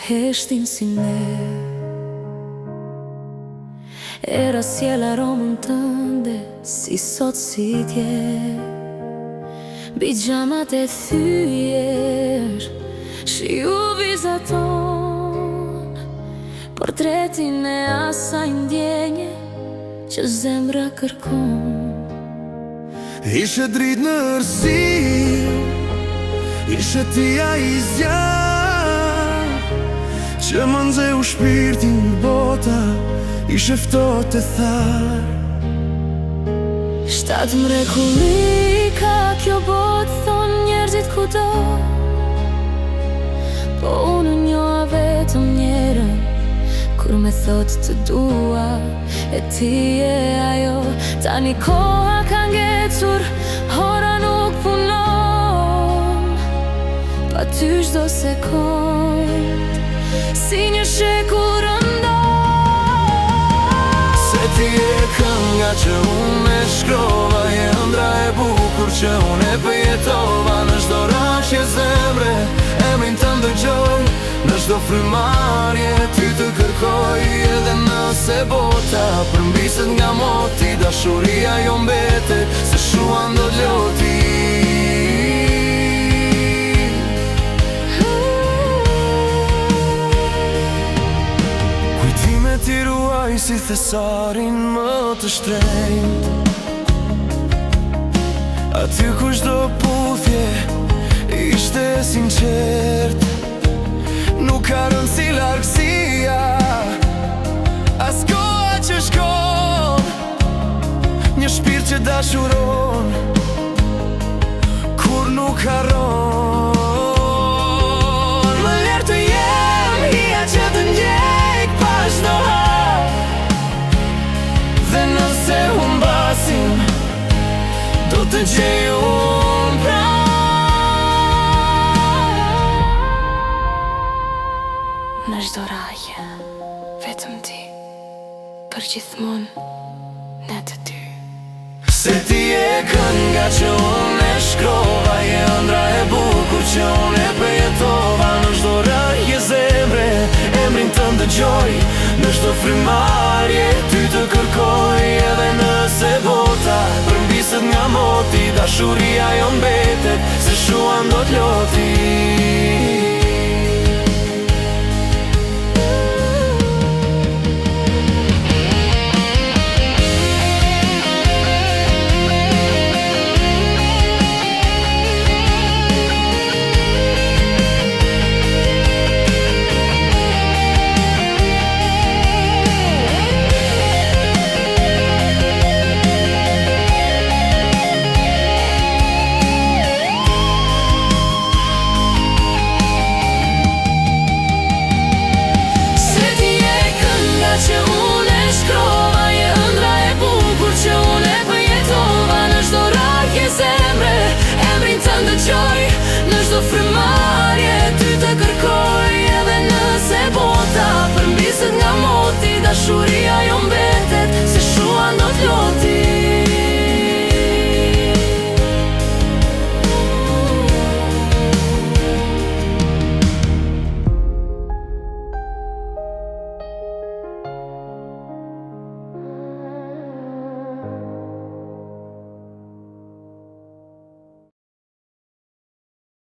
heshtin si ne. Era sjell aromën tënde si sot si dje. Bijamat e thyer, shiu vizaton portretin e asaj ndjenje që zemra kërkon. Ishe dritë në errësirë, ishe tia i zjarë që më nxeu shpirtin bota, ishe ftohtë e tharë. 7 mrekulli ka kjo botë, thonë njerëzit kudo, po unë njoha vetëm njërën kur me thot të dua. E ti e ajo, tani koha ka ngecur, hora nuk punon, pa ty çdo sekond si një shekull rëndon. Se ti e kënga që unë e shkrova, je ëndra e bukur që unë e përjetova. Në çdo rashje zemre, emrin të ndëgjoj, në çdo frymarrje ty të kërkoj. Edhe nëse bota përmbiset nga moti, dashuria jo mbetet, se shuan do loti. Kujtime ti ruaj si thesarin më të shtrenjtë, aty ku çdo puthje ishte sinqert. Nuk ka rëndësi largësia, as koha që shkon, një shpirt që dashuron kur nuk harron. Më lërë të jem hija që të ndjek pa çdo hap, dhe nëse humbasim do të gjej unë pranë. Në çdo raje, vetëm ti, për gjithmonë ne të dy. Se ti e kënga që unë e shkrova, je ëndra e bukur që unë e përjetova. Në çdo raje zemre, emrin të ndëgjoj, në çdo frymarrje ty të kërkoj. Edhe nëse bota përmbiset nga moti, dashuria jo mbetet, se shuan do t'loti. Që unë e shkrova, je ëndra e bukur që unë e përjetova. Në çdo rarje zemre, emrin të ndëgjoj, në çdo frymarrje ty të kërkoj. Edhe nëse bota përmbiset nga moti, dashuri